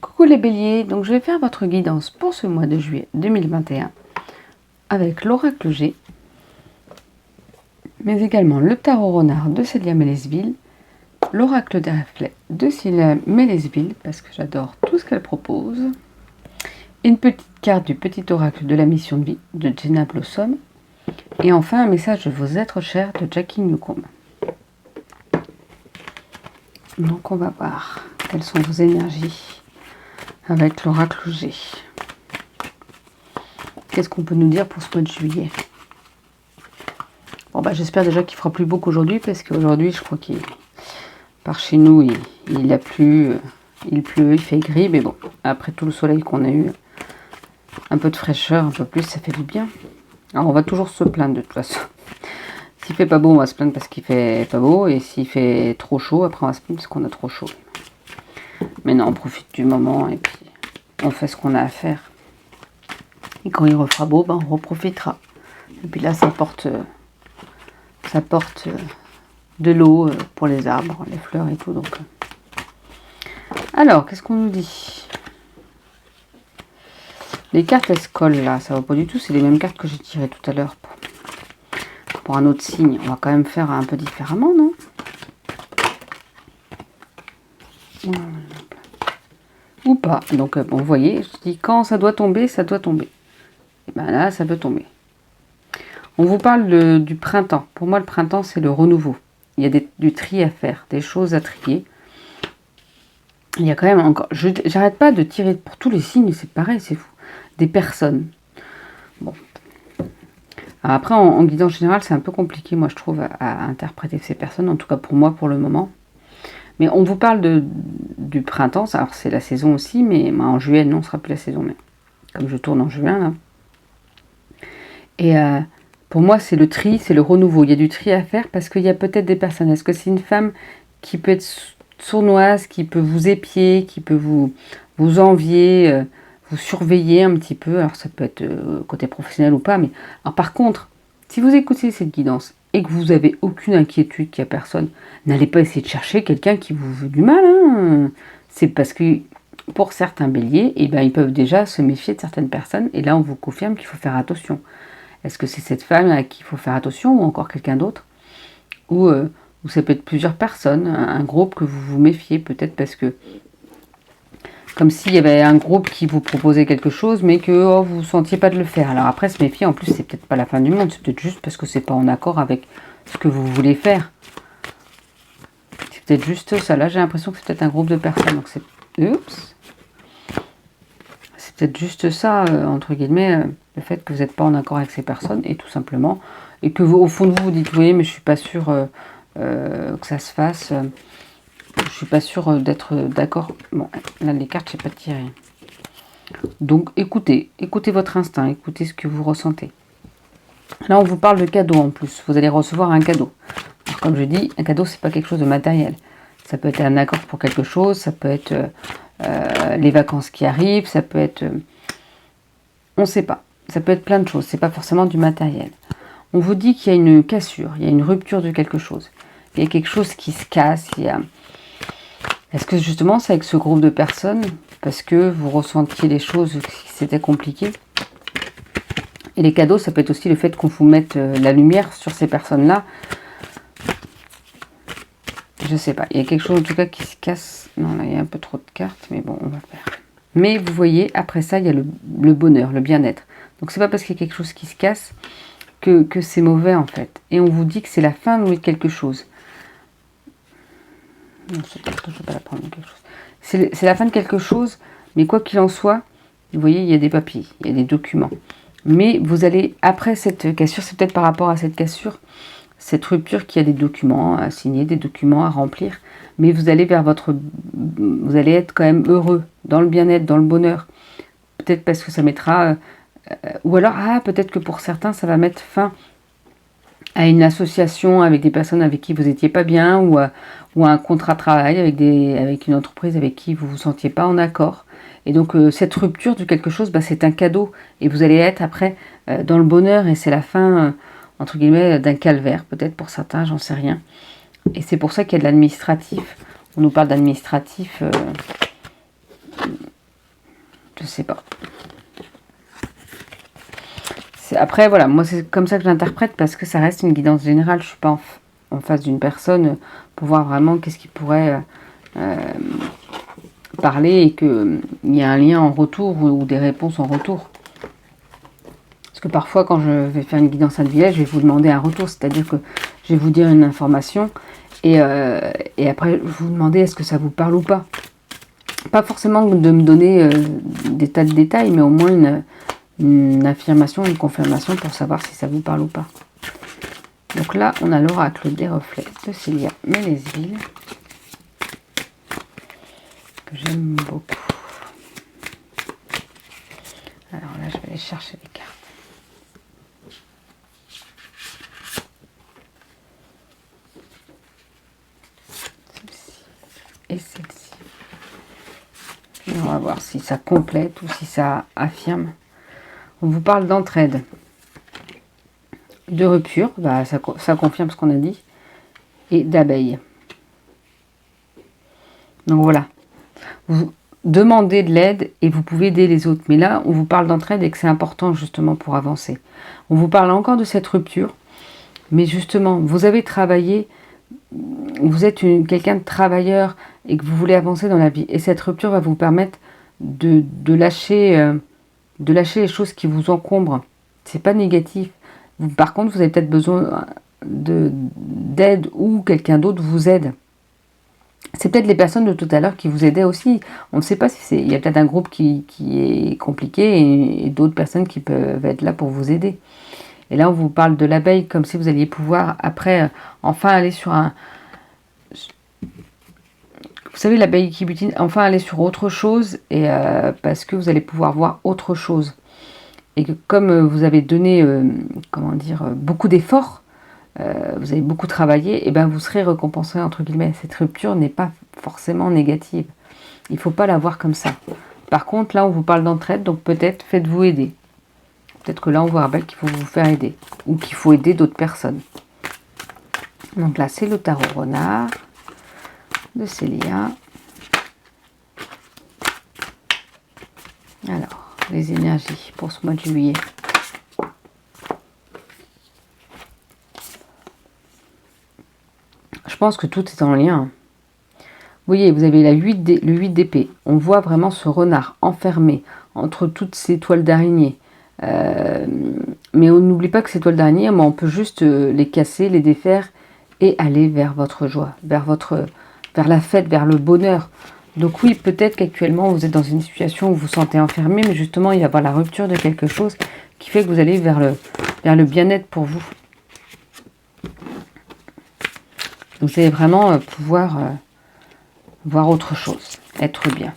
Coucou les béliers, donc je vais faire votre guidance pour ce mois de juillet 2021 avec l'oracle G, mais également le tarot renard de Célia Mélesville, l'oracle des reflets de Célia Mélesville, parce que j'adore tout ce qu'elle propose, une petite carte du petit oracle de la mission de vie de Jenna Blossom, et enfin un message de vos êtres chers de Jackie Newcomb. Donc on va voir quelles sont vos énergies avec l'oracle G. Qu'est-ce qu'on peut nous dire pour ce mois de juillet? Bon bah j'espère déjà qu'il fera plus beau qu'aujourd'hui, parce qu'aujourd'hui je crois qu'il par chez nous il a plu, il pleut, il fait gris, mais bon, après tout le soleil qu'on a eu, un peu de fraîcheur, un peu plus, ça fait du bien. Alors on va toujours se plaindre de toute façon. S'il fait pas beau, on va se plaindre parce qu'il fait pas beau, et s'il fait trop chaud, après on va se plaindre parce qu'on a trop chaud. Mais non, on profite du moment et puis on fait ce qu'on a à faire. Et quand il refera beau, ben on reprofitera. Et puis là, ça porte de l'eau pour les arbres, les fleurs et tout. Donc, alors, qu'est-ce qu'on nous dit? Les cartes, elles se collent là, ça va pas du tout. C'est les mêmes cartes que j'ai tirées tout à l'heure pour un autre signe. On va quand même faire un peu différemment, non? Ou pas. Donc, bon, vous voyez, je dis quand ça doit tomber, ça doit tomber. Et ben là, ça peut tomber. On vous parle du printemps. Pour moi, le printemps, c'est le renouveau. Il y a du tri à faire, des choses à trier. Il y a quand même encore... J'arrête pas de tirer pour tous les signes, c'est pareil, c'est fou. Des personnes. Bon. Alors après, en guidance générale, c'est un peu compliqué, moi, je trouve, à interpréter ces personnes. En tout cas, pour moi, pour le moment. Mais on vous parle du printemps. Alors, c'est la saison aussi, mais en juillet, non, ce sera plus la saison. Mais comme je tourne en juin, là. Et pour moi, c'est le tri, c'est le renouveau. Il y a du tri à faire parce qu'il y a peut-être des personnes. Est-ce que c'est une femme qui peut être sournoise, qui peut vous épier, qui peut vous envier, vous surveiller un petit peu? Alors, ça peut être côté professionnel ou pas. Mais alors, par contre, si vous écoutez cette guidance et que vous n'avez aucune inquiétude, qu'il n'y a personne, n'allez pas essayer de chercher quelqu'un qui vous veut du mal. Hein. C'est parce que pour certains béliers, eh ben, ils peuvent déjà se méfier de certaines personnes. Et là, on vous confirme qu'il faut faire attention. Est-ce que c'est cette femme à qui il faut faire attention ou encore quelqu'un d'autre? Ou ça peut être plusieurs personnes, un groupe que vous vous méfiez, peut-être parce que... Comme s'il y avait un groupe qui vous proposait quelque chose, mais que vous ne sentiez pas de le faire. Alors après, se méfier, en plus, c'est peut-être pas la fin du monde. C'est peut-être juste parce que c'est pas en accord avec ce que vous voulez faire. C'est peut-être juste ça. Là, j'ai l'impression que c'est peut-être un groupe de personnes. Donc c'est... Oups. C'est peut-être juste ça, entre guillemets, le fait que vous n'êtes pas en accord avec ces personnes, et tout simplement, et que vous, au fond de vous, vous dites, oui, mais je suis pas sûre que ça se fasse, je suis pas sûre d'être d'accord. Bon, là, les cartes, je n'ai pas tiré. Donc, écoutez votre instinct, écoutez ce que vous ressentez. Là, on vous parle de cadeau en plus, vous allez recevoir un cadeau. Alors, comme je dis, un cadeau, c'est pas quelque chose de matériel. Ça peut être un accord pour quelque chose, ça peut être... les vacances qui arrivent, ça peut être... on ne sait pas. Ça peut être plein de choses. C'est pas forcément du matériel. On vous dit qu'il y a une cassure, il y a une rupture de quelque chose. Il y a quelque chose qui se casse. Est-ce que justement c'est avec ce groupe de personnes parce que vous ressentiez les choses, que c'était compliqué? Et les cadeaux, ça peut être aussi le fait qu'on vous mette la lumière sur ces personnes-là. Je sais pas. Il y a quelque chose en tout cas qui se casse. Non, là il y a un peu trop de cartes, mais bon, on va faire. Mais vous voyez, après ça, il y a le bonheur, le bien-être. Donc c'est pas parce qu'il y a quelque chose qui se casse que c'est mauvais en fait. Et on vous dit que c'est la fin de quelque chose. Non, cette carte, je ne vais pas la prendre quelque chose. C'est la fin de quelque chose, mais quoi qu'il en soit, vous voyez, il y a des papiers, il y a des documents. Mais vous allez, après cette cassure, c'est peut-être par rapport à cette cassure, cette rupture, qu'il y a des documents à signer, des documents à remplir. Mais vous allez vous allez être quand même heureux, dans le bien-être, dans le bonheur. Peut-être parce que ça mettra... ou alors, peut-être que pour certains, ça va mettre fin à une association avec des personnes avec qui vous n'étiez pas bien, ou à un contrat de travail avec une entreprise avec qui vous ne vous sentiez pas en accord. Et donc, cette rupture de quelque chose, c'est un cadeau. Et vous allez être après dans le bonheur, et c'est la fin, entre guillemets, d'un calvaire, peut-être pour certains, j'en sais rien. Et c'est pour ça qu'il y a de l'administratif. On nous parle d'administratif Je sais pas. Après, voilà, moi c'est comme ça que je l'interprète parce que ça reste une guidance générale. Je ne suis pas en face d'une personne pour voir vraiment qu'est-ce qui pourrait parler et qu'il y a un lien en retour ou des réponses en retour. Parce que parfois, quand je vais faire une guidance individuelle, je vais vous demander un retour, c'est-à-dire que je vais vous dire une information et après, je vais vous demander est-ce que ça vous parle ou pas. Pas forcément de me donner des tas de détails, mais au moins une affirmation, une confirmation pour savoir si ça vous parle ou pas. Donc là, on a l'oracle des reflets de Célia Mélesville, que j'aime beaucoup. Alors là, je vais aller chercher les cartes. Celle-ci et celle-ci. Et on va voir si ça complète ou si ça affirme. On vous parle d'entraide, de rupture, bah, ça confirme ce qu'on a dit, et d'abeilles. Donc voilà, vous demandez de l'aide et vous pouvez aider les autres. Mais là, on vous parle d'entraide et que c'est important justement pour avancer. On vous parle encore de cette rupture, mais justement, vous avez travaillé, vous êtes quelqu'un de travailleur et que vous voulez avancer dans la vie. Et cette rupture va vous permettre de lâcher les choses qui vous encombrent. C'est pas négatif. Par contre, vous avez peut-être besoin d'aide ou quelqu'un d'autre vous aide. C'est peut-être les personnes de tout à l'heure qui vous aidaient aussi. On ne sait pas si c'est... Il y a peut-être un groupe qui est compliqué et d'autres personnes qui peuvent être là pour vous aider. Et là, on vous parle de l'abeille comme si vous alliez pouvoir, après, enfin aller sur un... Vous savez, l'abeille qui butine, enfin aller sur autre chose, et parce que vous allez pouvoir voir autre chose. Et que comme vous avez donné, comment dire, beaucoup d'efforts, vous avez beaucoup travaillé, et ben vous serez récompensé, entre guillemets. Cette rupture n'est pas forcément négative. Il ne faut pas la voir comme ça. Par contre, là, on vous parle d'entraide, donc peut-être faites-vous aider. Peut-être que là, on vous rappelle qu'il faut vous faire aider, ou qu'il faut aider d'autres personnes. Donc là, c'est le tarot renard de Célia. Alors, les énergies pour ce mois de juillet. Je pense que tout est en lien. Vous voyez, vous avez le 8 d'épée. On voit vraiment ce renard enfermé entre toutes ces toiles d'araignée. Mais on n'oublie pas que ces toiles d'araignée, on peut juste les casser, les défaire et aller vers votre joie, vers la fête, vers le bonheur. Donc oui, peut-être qu'actuellement vous êtes dans une situation où vous vous sentez enfermé, mais justement il va y avoir la rupture de quelque chose qui fait que vous allez vers le bien-être pour vous. Vous allez vraiment pouvoir voir autre chose, être bien.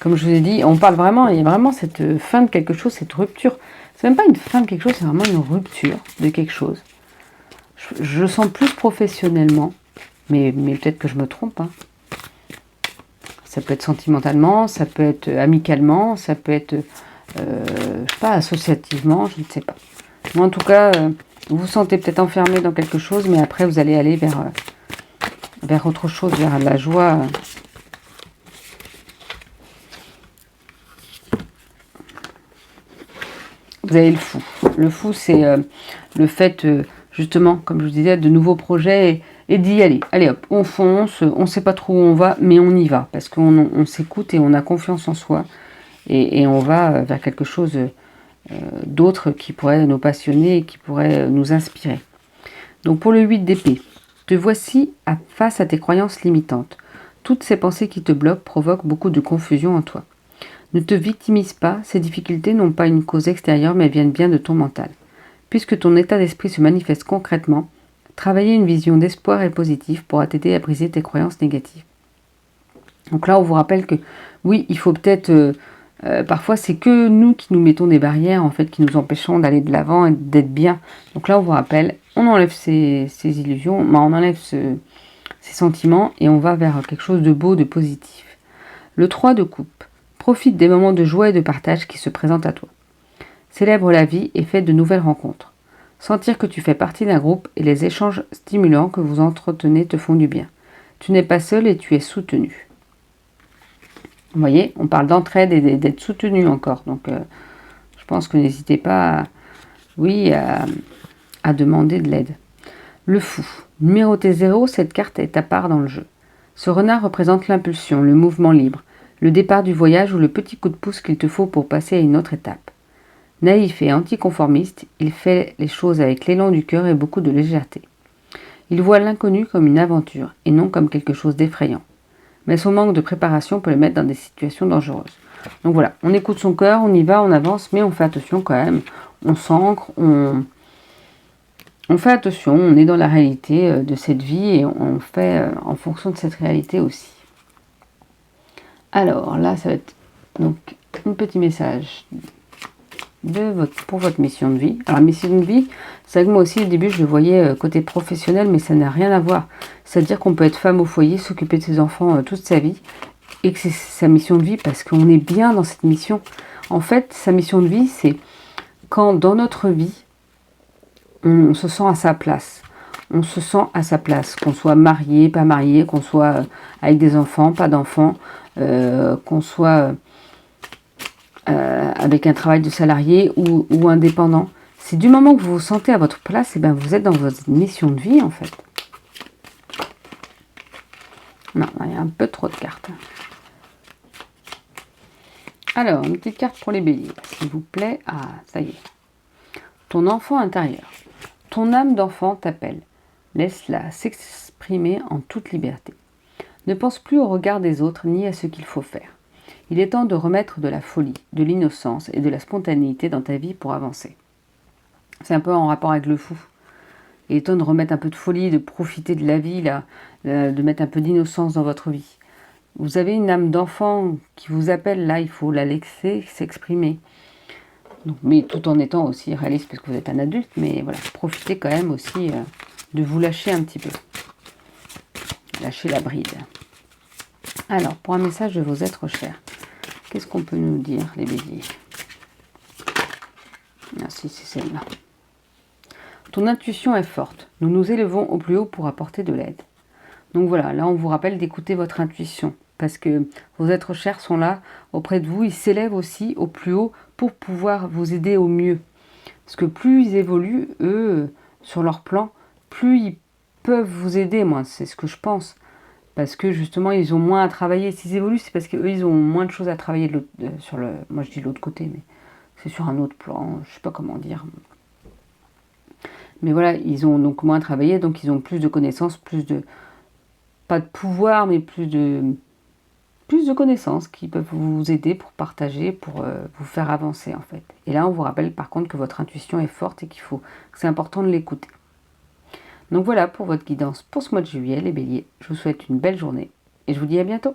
Comme je vous ai dit, on parle vraiment, il y a vraiment cette fin de quelque chose, cette rupture. C'est même pas une fin de quelque chose, c'est vraiment une rupture de quelque chose. Je le sens plus professionnellement, mais peut-être que je me trompe. Hein. Ça peut être sentimentalement, ça peut être amicalement, ça peut être, je sais pas, associativement, je ne sais pas. Moi, en tout cas, vous vous sentez peut-être enfermé dans quelque chose, mais après, vous allez aller vers autre chose, vers la joie. Vous avez le fou. Le fou, c'est le fait, justement, comme je vous disais, de nouveaux projets et d'y aller. Allez hop, on fonce, on ne sait pas trop où on va, mais on y va. Parce qu'on s'écoute et on a confiance en soi. Et on va vers quelque chose d'autre qui pourrait nous passionner et qui pourrait nous inspirer. Donc pour le 8 d'épée, te voici face à tes croyances limitantes. Toutes ces pensées qui te bloquent provoquent beaucoup de confusion en toi. Ne te victimise pas, ces difficultés n'ont pas une cause extérieure mais viennent bien de ton mental. Puisque ton état d'esprit se manifeste concrètement, travailler une vision d'espoir et positive pourra t'aider à briser tes croyances négatives. Donc là, on vous rappelle que oui, il faut peut-être... parfois, c'est que nous qui nous mettons des barrières, en fait, qui nous empêchons d'aller de l'avant et d'être bien. Donc là, on vous rappelle, on enlève ces illusions, on enlève ces sentiments et on va vers quelque chose de beau, de positif. Le 3 de coupe. Profite des moments de joie et de partage qui se présentent à toi. Célèbre la vie et fais de nouvelles rencontres. Sentir que tu fais partie d'un groupe et les échanges stimulants que vous entretenez te font du bien. Tu n'es pas seul et tu es soutenu. Vous voyez, on parle d'entraide et d'être soutenu encore. Donc, je pense que n'hésitez pas, oui, à demander de l'aide. Le fou. Numéroté 0, cette carte est à part dans le jeu. Ce renard représente l'impulsion, le mouvement libre, le départ du voyage ou le petit coup de pouce qu'il te faut pour passer à une autre étape. Naïf et anticonformiste, il fait les choses avec l'élan du cœur et beaucoup de légèreté. Il voit l'inconnu comme une aventure et non comme quelque chose d'effrayant. Mais son manque de préparation peut le mettre dans des situations dangereuses. Donc voilà, on écoute son cœur, on y va, on avance, mais on fait attention quand même. On s'ancre, on fait attention, on est dans la réalité de cette vie et on fait en fonction de cette réalité aussi. Alors là, ça va être donc un petit message pour votre mission de vie. Alors, mission de vie, c'est vrai que moi aussi, au début, je le voyais côté professionnel, mais ça n'a rien à voir. C'est-à-dire qu'on peut être femme au foyer, s'occuper de ses enfants toute sa vie, et que c'est sa mission de vie parce qu'on est bien dans cette mission. En fait, sa mission de vie, c'est quand dans notre vie, on se sent à sa place. On se sent à sa place, qu'on soit marié, pas marié, qu'on soit avec des enfants, pas d'enfants, qu'on soit avec un travail de salarié ou indépendant. C'est du moment que vous vous sentez à votre place, et bien vous êtes dans votre mission de vie en fait. Non, il y a un peu trop de cartes. Alors, une petite carte pour les béliers, s'il vous plaît. Ah, ça y est. Ton enfant intérieur. Ton âme d'enfant t'appelle. Laisse-la s'exprimer en toute liberté. Ne pense plus au regard des autres ni à ce qu'il faut faire. Il est temps de remettre de la folie, de l'innocence et de la spontanéité dans ta vie pour avancer. C'est un peu en rapport avec le fou. Il est temps de remettre un peu de folie, de profiter de la vie, là, de mettre un peu d'innocence dans votre vie. Vous avez une âme d'enfant qui vous appelle, là, il faut la laisser s'exprimer. Donc, mais tout en étant aussi réaliste, parce que vous êtes un adulte, mais voilà, profitez quand même aussi de vous lâcher un petit peu. Lâcher la bride. Alors, pour un message de vos êtres chers, qu'est-ce qu'on peut nous dire, les béliers? Ah si, c'est celle-là. Ton intuition est forte. Nous nous élevons au plus haut pour apporter de l'aide. Donc voilà, là on vous rappelle d'écouter votre intuition. Parce que vos êtres chers sont là auprès de vous. Ils s'élèvent aussi au plus haut pour pouvoir vous aider au mieux. Parce que plus ils évoluent, eux, sur leur plan, plus ils peuvent vous aider, moi, c'est ce que je pense. Parce que justement, ils ont moins à travailler. S'ils évoluent, c'est parce qu'eux, ils ont moins de choses à travailler sur le... Moi, je dis l'autre côté, mais c'est sur un autre plan. Je sais pas comment dire. Mais voilà, ils ont donc moins à travailler, donc ils ont plus de connaissances, plus de... Pas de pouvoir, mais plus de connaissances qui peuvent vous aider pour partager, pour vous faire avancer, en fait. Et là, on vous rappelle, par contre, que votre intuition est forte et que c'est important de l'écouter. Donc voilà pour votre guidance pour ce mois de juillet, les béliers. Je vous souhaite une belle journée et je vous dis à bientôt.